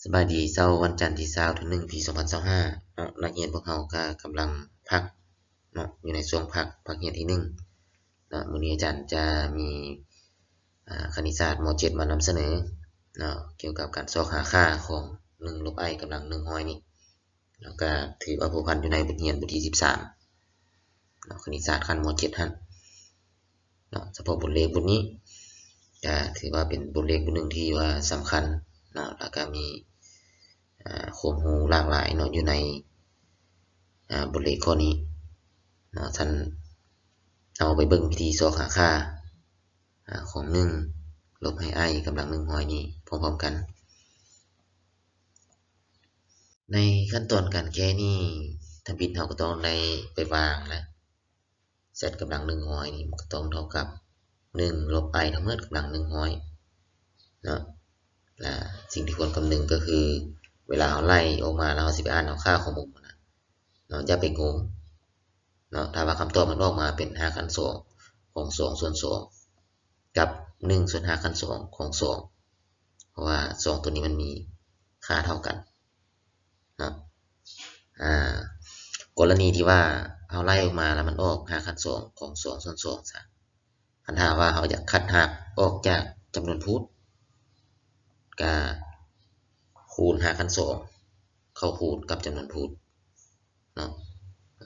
สบายดีเช้าวันจันทร์ที่20/1ปี2025เนาะนักเรียนพวกเราก็กำลังพักเนาะอยู่ในช่วงพักเรียนที่1เนาะมื้อนี้อาจารย์จะมีคณิตศาสตร์ม .7 มานำเสนอเนาะเกี่ยวกับการซอกหาค่าของ1ลบ i กำลัง100นี่แล้วก็ถือว่าผูกพันอยู่ในบทเรียนบทที่13เนาะคณิตศาสตร์ขั้นม .7 หั่นเนาะเฉพาะบทเลขบทนี้ก็ถือว่าเป็นบทเลขบทหนึ่งที่ว่าสำคัญเนาะแล้วก็มีความรู้หลากหลายเนาะอยู่ในบทเลขข้อนี้เนาะท่านเอาไปเบิ่งวิธีซอกหาค่าของ1ลบให้ i กำลัง100นี้พร้อมๆกันในขั้นตอนการแก้นี่ถ้าผิดเราก็ต้องได้ไปวางนะ z กำลัง100นี่มันก็ต้องเท่ากับ1ลบ i ทั้งหมดกำลัง100เนาะและสิ่งที่ควรคำนึงก็คือเวลาเราไล่ออกมาแล้วเราสิไปอ่านเอาค่าของมุมนะเนาะอย่าไปงงเนาะถ้าว่าคำตอบมันออกมาเป็น5 ขั้น 2ของ2ส่วน2กับ1ส่วน5 ขั้น 2ของ2เพราะว่า2ตัวนี้มันมีค่าเท่ากันเนาะกรณีที่ว่าเราไล่ออกมาแล้วมันออก5 ขั้น 2ของ2ส่วน2ซะคันถ้าว่าเราอยากคัดหักออกจากจำนวนพูดก็คูณ5 ขั้น 2เข้าคูณกับจำนวนพูดเนาะ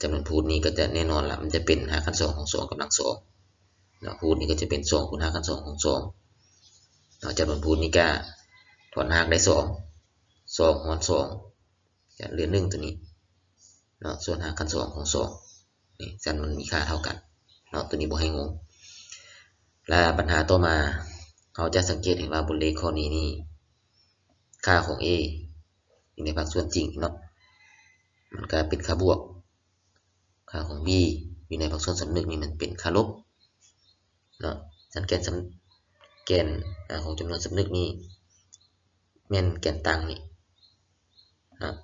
จำนวนพูดนี้ก็จะแน่นอนละมันจะเป็น5 ขั้น 2ของ2กำลัง2แล้วพูดนี้ก็จะเป็น2คูณ5 ขั้น 2ของ2เนาะจำนวนพูดนี้ก็ถอนหักได้2หาร2จะเหลือ1ตัวนี้เนาะส่วน5 ขั้น 2ของ2นี่จันมันมีค่าเท่ากันเนาะตัวนี้บ่ให้งงและปัญหาต่อมาเราจะสังเกตเห็นว่าบนเลขข้อนี้นี่ค่าของ a อยู่ในภาคส่วนจริงเนาะมันก็เป็นค่าบวกค่าของ b อยู่ในภาคส่วนสำนึกนี่มันเป็นค่าลบเนาะสังเกตแกนของจำนวนสำนึกนี่แม่นแกนตั้งนี่เนาะ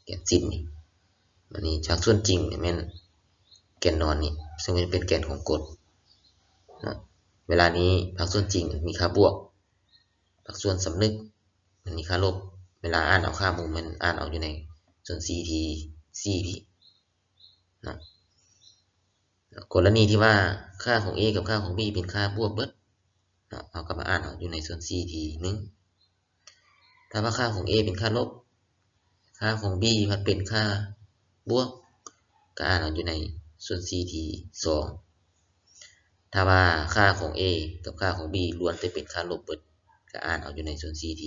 แกนสิ้นนี่มันนี่ภาคส่วนจริงนี่แม่นแกนนอนนี่ซึ่งเป็นแกนของกฎเนาะเวลานี้ภาคส่วนจริงมีค่าบวกภาคส่วนสำนึกมันมีค่าลบเวลาอ่านเอาค่ามุมมันอ่านเอาอยู่ในส่วน ct c ที่นะกรณีที่ว่าค่าของ a กับค่าของ b เป็นค่าบวกเบิดเอากลับมาอ่านเอาอยู่ในส่วน ct นึงถ้าว่าค่าของ a เป็นค่าลบค่าของ b มันเป็นค่าบวกก็อ่านเอาอยู่ในส่วน ct 2ถ้าว่าค่าของ a กับค่าของ b ล้วนแต่เป็นค่าลบเบิดก็อ่านเอาอยู่ในส่วน ct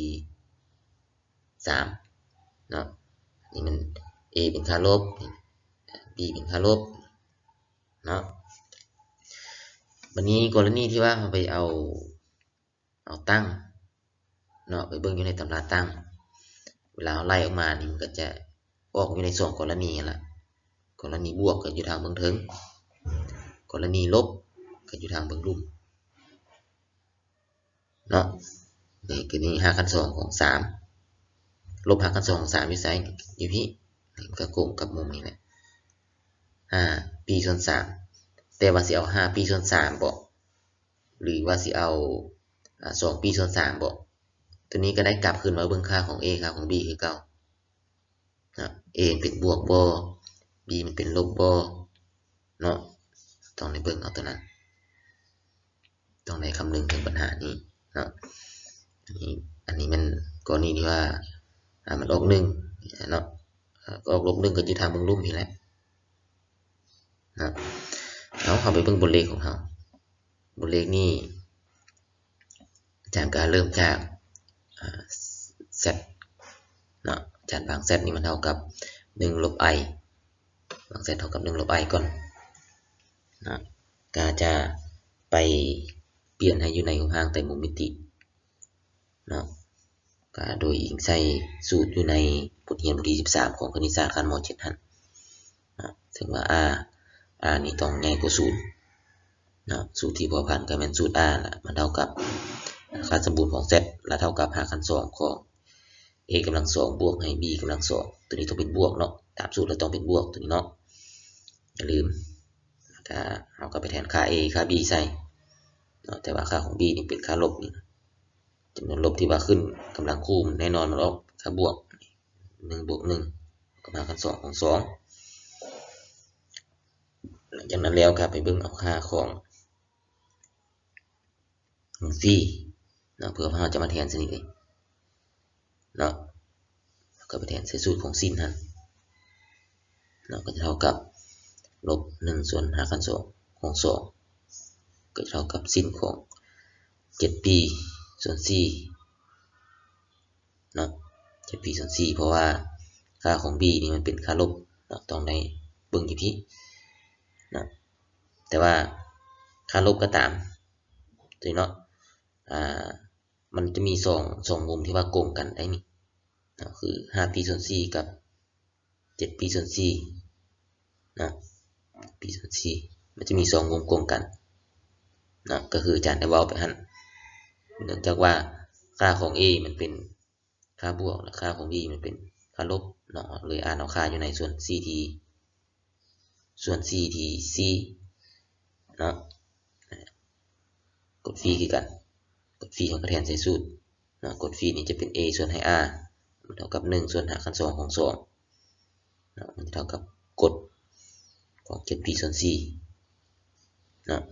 3เนาะนี่มัน a เป็นค่าลบ b เป็นค่าลบเนาะวันนี้กรณีที่ว่าเราไปเอาตั้งเนาะไปเบิ่งอยู่ในตำราตั้งเวลาเราไล่ออกมานี่มันก็จะออกอยู่ใน2กรณีนั่นล่ะกรณีบวกก็อยู่ทางเบื้องถึงกรณีลบก็อยู่ทางเบื้องลุ่มเนาะนี่คือนี่5 ขั้น 2ของ3ลบ5 ขั้น 2ของ3อยู่ไสอยู่พี่มันก็โกงกับมุมนี้แหละ5 p ส่วน3แต่ว่าสิเอา5 p ส่วน3บ่หรือว่าสิเอา2 p ส่วน3บ่ตัวนี้ก็ได้กลับคืนมาเบิ่งค่าของ a ค่าของ b คือเก่านะ a เป็นบวกบ่ b มันเป็นลบบ่เนาะต้องได้เบิ่งเอาตัวนั้นต้องได้คำนึงถึงปัญหานี้เนาะอันนี้มันกรณีที่ว่ามันออก1เนาะออกลบ1ก็อยู่ทางเบิ่งลุ่มนี่แหละนะเอาไปเบิ่งบนเลขของเราบนเลขนี่อาจารย์ก็เริ่มจากz เนาะอาจารย์บาง z นี่มันเท่ากับ1ลบ i บาง z เท่ากับ1ลบ i ก่อนนะก็จะไปเปลี่ยนให้อยู่ในห่างแต่มุมมิติเนาะก็โดยอิงใส่สูตรอยู่ในบทเรียนบทที่13ของคณิตศาสตร์ขั้นม .7 หั่นนะถึงว่า r นี่ต้องใหญ่กว่า0นะสูตรที่พอผ่านก็แม่นสูตร r ล่ะมันเท่ากับค่าสมบูรณ์ของ z และเท่ากับ5 ขั้น 2ของ a กำลัง2บวกให้ b กำลัง2ตัวนี้ต้องเป็นบวกเนาะตามสูตรเราต้องเป็นบวกตัวนี้เนาะอย่าลืมถ้าเราก็ไปแทนค่า a ค่า b ใส่เนาะแต่ว่าค่าของ b นี่เป็นค่าลบนี่จำนวนลบที่ว่าขึ้นกำลังคู่แน่นอนมันออก ค่าบวก1 บวก 1ก็หาคัน2ของ2หลังจากนั้นแล้วก็ไปเบิ่งเอาค่าของฟรีเนาะเพื่อเราจะมาแทนซะนี่เองเนาะก็ไปแทนใส่สูตรของsinฮะเนาะก็จะเท่ากับลบ1ส่วน5คัน2ของ2ก็จะเท่ากับsinของ7pส่วน4เนาะ7pส่วน4เพราะว่าค่าของ b นี่มันเป็นค่าลบเนาะต้องได้เบิ่งอยู่พี่เนาะแต่ว่าค่าลบก็ตามตัวเนาะมันจะมี2มุมที่ว่าโกงกันได้นี่เนาะคือ 5p ส่วน4กับ 7p ส่วน4เนาะ p ส่วน4มันจะมี2มุมโกงกันเนาะก็คืออาจารย์ได้เว้าไปหั่นเนื่องจากว่าค่าของ a มันเป็นค่าบวกและค่าของ b มันเป็นค่าลบเนาะเลยอ่านเอาค่าอยู่ในส่วน ct ส่วน ct เนาะกดฟรีคือกันกดฟรีของก็แทนใส่สูตรเนาะกดฟรีนี่จะเป็น a ส่วนให้ r มันเท่ากับ1ส่วน5คัน2ของ2เนาะมันเท่ากับกฎของ 7p ส่วน4เนาะ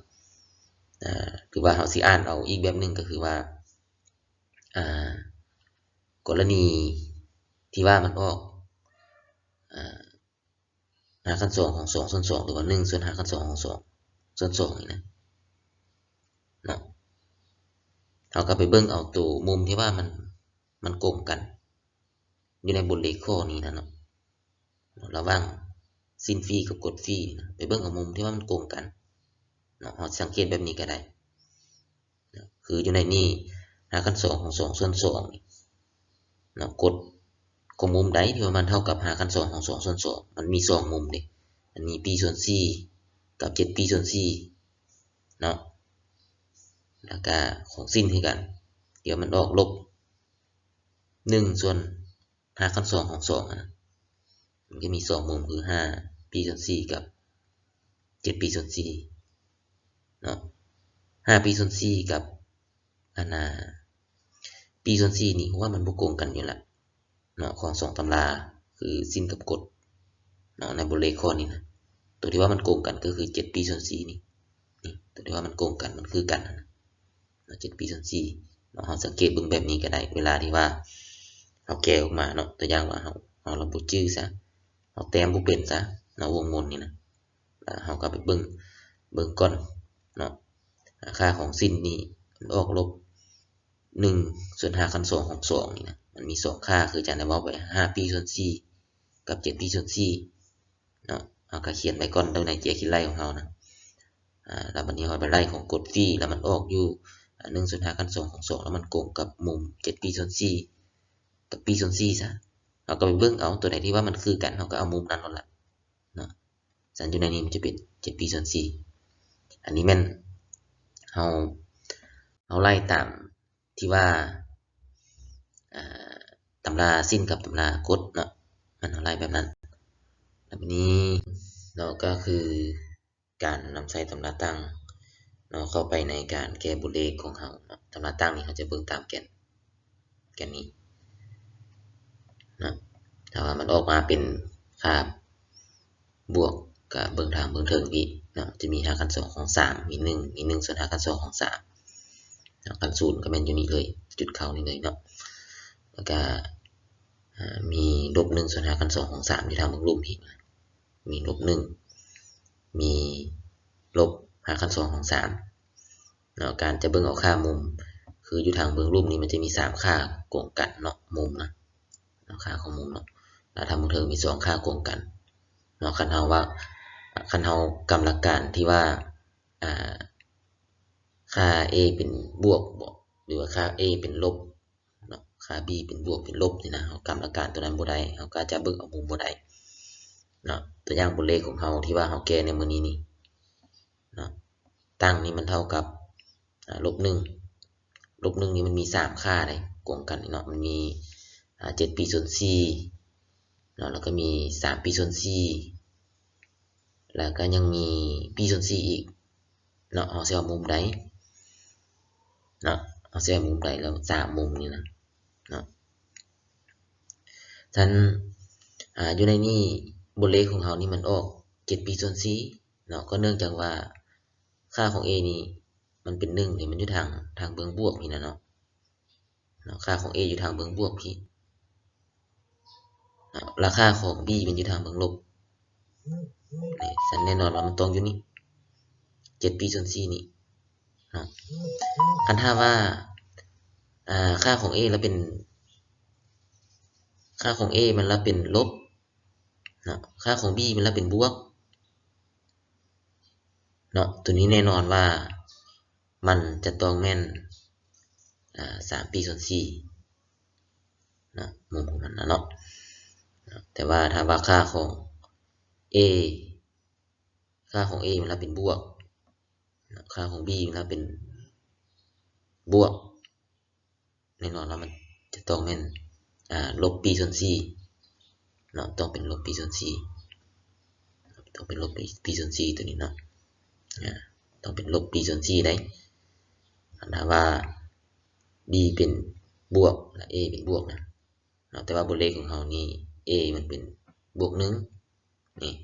คือว่าเราสิอ่านเอาอีกแบบหนึ่งก็คือว่ากรณีที่ว่ามันออก5คัน2ของ2ส่วน2หรือว่า1ส่วน5คัน2ของ2ส่วน2นี่นะเนาะเราก็ไปเบิ่งเอาตัวมุมที่ว่ามันโกงกันอยู่ในบทเลขข้อนี้นะเนาะระหว่างsinฟรีกับกดฟรีนะไปเบิ่งเอามุมที่ว่ามันโกงกันเนาะเราสังเกตแบบนี้ก็ได้คืออยู่ในนี้5คัน2ของ2ส่วน2นี่เนาะกดของมุมใดที่ว่ามันเท่ากับ5คัน2ของ2ส่วน2มันมี2มุมเด้อันนี้ p ส่วน4กับ 7p ส่วน4เนาะแล้วก็ของsinคือกันเดี๋ยวมันออกลบ1ส่วน5คัน2ของ2นะมันก็มี2มุมคือ 5p ส่วน4กับ 7p ส่วน4เนาะ 5p ส่วน4กับp ส่วน4นี่ผมว่ามันบ่โกงกันอยู่ละเนาะของ2ตำราคือsinกับกฎเนาะในบทเลขข้อนี้นะตัวที่ว่ามันโกงกันก็คือ 7p ส่วน4นี่ตัวที่ว่ามันโกงกันมันคือกันนะ 7p ส่วน4เนาะเราสังเกตเบิ่งแบบนี้ก็ได้เวลาที่ว่าเราแกะออกมาเนาะตัวอย่างว่าเราระบุชื่อซะเราแต้มบ่เป็นซะเนาะวงมนนี่นะแล้วเราก็ไปเบิ่งก่อนเนาะค่าของsinนี่มันออกลบ1ส่วน5คัน2ของ2นี่นะมันมี2ค่าคืออาจารย์ได้เว้าไว้ 5p ส่วน4กับ 7p ส่วน4เนาะเราก็เขียนไว้ก่อนในเจียคิดไล่ของเรานะแล้วบัดนี้เราไปไล่ของกฎฟรีแล้วมันออกอยู่1ส่วน5คัน2ของ2แล้วมันโกงกับมุม 7p ส่วน4กับ p ส่วน4ซะเราก็ไปเบิ่งเอาตัวไหนที่ว่ามันคือกันเราก็เอามุมนั้นนั่นแหละเนาะสัญอยู่ในนี้มันจะเป็น 7p ส่วน4อันนี้แม่นเราไล่ตามที่ว่าตำราsinกับตำรากฎเนาะมันเอาไล่แบบนั้นแล้วทีนี้เราก็คือการนำใช้ตำราตั้งเนาะเข้าไปในการแก้บทเลขของเราเนาะตำราตั้งนี่เราจะเบิ่งตามแกนนี้เนาะถ้าว่ามันออกมาเป็นค่าบวกก็เบิ่งทางเบิ่งเทิงอีกเนาะจะมี5คัน2ของ3มี1ส่วน5คัน2ของ3เนาะคัน0ก็แม่นอยู่นี่เลยจุดเข้านี่เลยเนาะแล้วก็มีลบ1ส่วน5คัน2ของ3ที่ทางเบิ่งรูปอีกมีลบ1มีลบ5คัน2ของ3เนาะการจะเบิ่งเอาค่ามุมคืออยู่ทางเบิ่งรูปนี้มันจะมี3ค่าโกงกันเนาะมุมนะค่าของมุมเนาะแล้วทางเบิ่งเทิงมี2ค่าโกงกันเนาะคันเฮากำหลักการที่ว่าค่า a เป็นบวกหรือว่าค่า a เป็นลบเนาะค่า b เป็นบวกเป็นลบนี่นะเฮากำหลักการตัวนั้นบ่ได้เฮาก็จะเบิ่งเอามุมบ่ได้เนาะตัวอย่างบทเลขของเฮาที่ว่าเฮาแก้ในมื้อนี้นี่เนาะตั้งนี่มันเท่ากับลบ1นี่มันมี3ค่าได้โกงกันเนาะมันมี7p ส่วน4เนาะแล้วก็มี3p ส่วน4แล้วก็ยังมี p ส่วน4อีกเนาะเฮาสิเอามุมใดเนาะเอาสิเอามุมใดแล้ว3มุมนี่นะเนาะ ท่านอยู่ในนี้บทเลขของเรานี่มันออก7 p ส่วน 4เนาะก็เนื่องจากว่าค่าของ a นี่มันเป็น1นี่มันอยู่ทางเบื้องบวกพี่นะเนาะค่าของ a อยู่ทางเบื้องบวกพี่ราคาของ b มันอยู่ทางเบื้องลบนี่ฉันแน่นอนว่ามันตรงอยู่นี่7 p ส่วน 4นี่เนาะคันถ้าว่าค่าของ a แล้วเป็นค่าของ a มันแล้วเป็นลบเนาะค่าของ b มันแล้วเป็นบวกเนาะตัวนี้แน่นอนว่ามันจะต้องแม่น3 p ส่วน 4นะมุมของมันนะเนาะแต่ว่าถ้าว่าค่าของ a มันแล้วเป็นบวกค่าของ b มันแล้วเป็นบวกแน่นอนว่ามันจะต้องแม่นลบ p ส่วน 4เนาะต้องเป็นลบ p ส่วน 4ต้องเป็นลบ p ส่วน 4ตัวนี้เนาะต้องเป็นลบ p ส่วน 4ได้ถ้าว่า b เป็นบวกและ a เป็นบวกนะแต่ว่าบทเลขของเรานี่ a มันเป็นบวก1นี่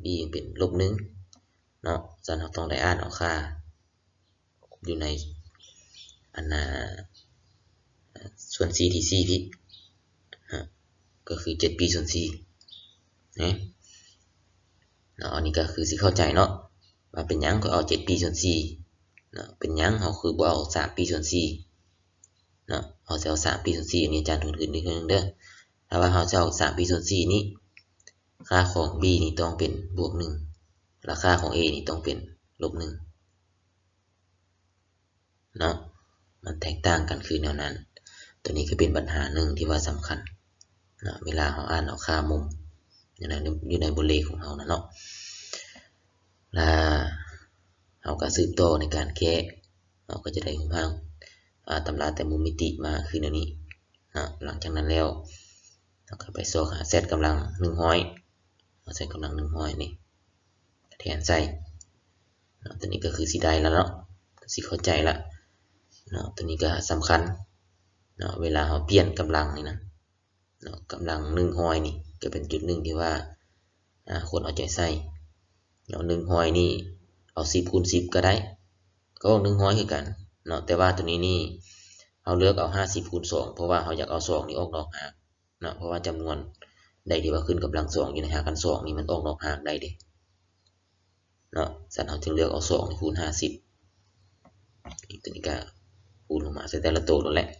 b เป็นลบ1เนาะฉะนั้นเราต้องได้อ่านเอาค่าอยู่ในส่วน c ที่ 4พี่ก็คือ7 p ส่วน 4นะอันนี้ก็คือสิเข้าใจเนาะว่าเป็นหยังก็เอา7 p ส่วน 4เนาะเป็นหยังเราคือบ่เอา3 p ส่วน 4เนาะเราจะเอา3 p ส่วน 4อันนี้อาจารย์ทวนขึ้นอีกครั้งนึงเด้อถ้าว่าเราจะเอา3 p ส่วน 4นี้ค่าของ b นี่ต้องเป็นบวก1ราคาของ a นี่ต้องเป็นลบ1เนาะมันแตกต่างกันคือแนวนั้นตัวนี้ก็เป็นปัญหาหนึ่งที่ว่าสำคัญนะเวลาเราอ่านเอาค่ามุมอยู่ในบทเลขของเรานะเนาะแล้วเราก็สืบต่อในการแก้เราก็จะได้ของเราตำราแต่มุมมิติมาคือแนวนี้นะหลังจากนั้นแล้วเราก็ไปโซหาเซตกำลัง100เซตกำลัง100นี่แทนใส่ตัวนี้ก็คือสีได้แล้วเนาะสีเข้าใจละตัวนี้ก็สำคัญเวลาเราเปลี่ยนกำลังนี่นะกำลัง100นี่ก็เป็นจุดหนึ่งที่ว่าคนเอาใจใส่100นี่เอา10 คูณ 10ก็ได้ก็100คือกันแต่ว่าตัวนี้นี่เอาเลือกเอา50 คูณ 2เพราะว่าเราอยากเอา2นี่ออกนอกหากเพราะว่าจำนวนใดที่ว่าขึ้นกำลัง2อยู่ในหารกัน2นี่มันออกนอกหากได้เด้สันเราจึงเลือกเอา2นี่คูณ50อีกตัวนี้ก็คูณลงมาใส่แต่ละตัวนั่นแหละ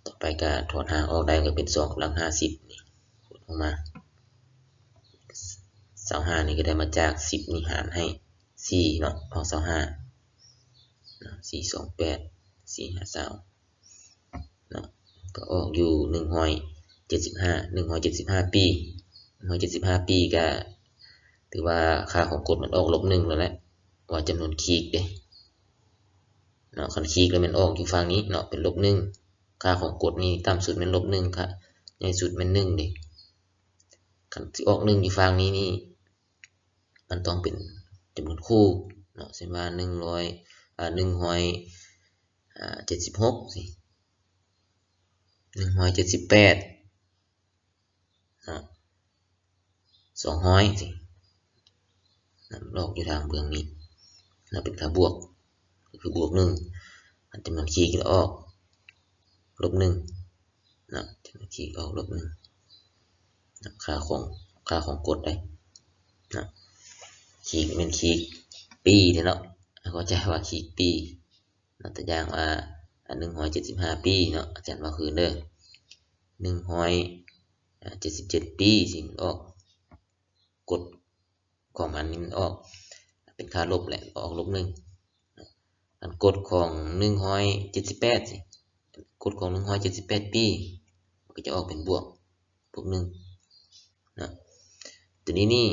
ต่อไปก็ถอดหารออกได้ก็เป็น2กำลัง50นี่คูณลงมา25นี่ก็ได้มาจาก10นี่หารให้4เนาะออก25 4 2 8 4 5 20เนาะก็ออกอยู่175ปี175ปีก็ถือว่าค่าของกฎมันออกลบ1แล้วแหละว่าจำนวนคีกเด้คันคีกแล้วมันออกอยู่ฝั่งนี้เป็นลบ1ค่าของกฎนี่ต่ำสุดมันลบ1ค่ะใหญ่สุดมัน1เด้คันที่ออก1อยู่ฝั่งนี้นี่มันต้องเป็นจำนวนคู่เช่นว่า176สิ178200สิออกอยู่ทางเบื้องนี้เป็นค่าบวกก็คือบวก1อันจำนวนคีย์ก็ออกลบ1จำนวนคีย์ออกลบ1ค่าของกฎได้คีย์เป็นคีย์ปีเนาะเข้าใจว่าคีย์ปีแต่อย่างว่า175ปีอาจารย์ว่าคือเด้อ177ปีสิมันออกกฎของมันนี่มันออกเป็นค่าลบแหละออกลบ1อันกฎของ178สิกฎของ178ปีมันก็จะออกเป็นบวก1ตัวนี้นี่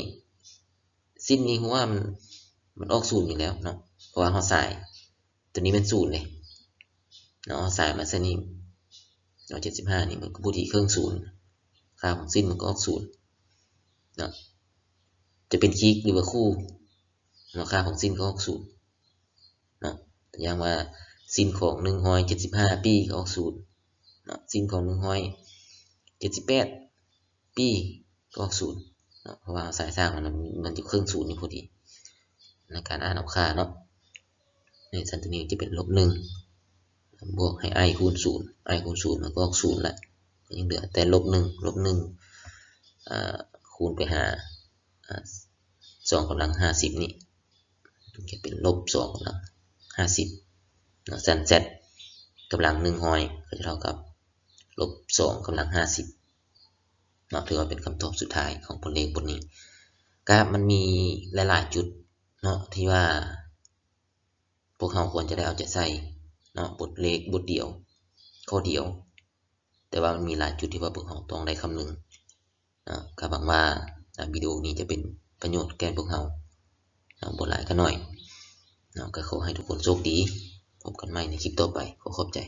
สิ้นนี้เพราะว่ามันออก0อยู่แล้วเพราะว่าเราใส่ตัวนี้เป็น0เลยเราใส่มาซะนี่175นี่มันก็พูดที่เครื่อง0ค่าของสิ้นมันก็ออก0จะเป็นคีกหรือว่าคู่ค่าของสิ้นก็ออก0อย่างว่าสิ้นของ175ปีก็ออก0สิ้นของ 78ปีก็ออก0เนาะเพราะว่าสายสร้างมันอยู่ครึ่ง0นี่พอดีในการอ่านเอาค่าเนาะในสันตัวนี้จะเป็น-1บวกให้ i คูณ0 i คูณ0มันก็ออก0ละยังเหลือแต่-1คูณไปหา2กำลัง50นี่จะเป็น-2กำลัง50เนาะสัน z กำลัง100ก็จะเท่ากับ-2กำลัง50เนาะถือว่าเป็นคำตอบสุดท้ายของผลเลขบทนี้ก็มันมีหลายๆจุดเนาะที่ว่าพวกเราควรจะได้เอาใจใส่เนาะบทเลขบทเดียวข้อเดียวแต่ว่ามันมีหลายจุดที่ว่าพวกเราต้องได้คำนึงก็หวังว่าวิดีโอนี้จะเป็นประโยชน์แก่พวกเราบ่หลายก็น้อยก็ขอให้ทุกคนโชคดีพบกันใหม่ในคลิปต่อไปขอขอบใจ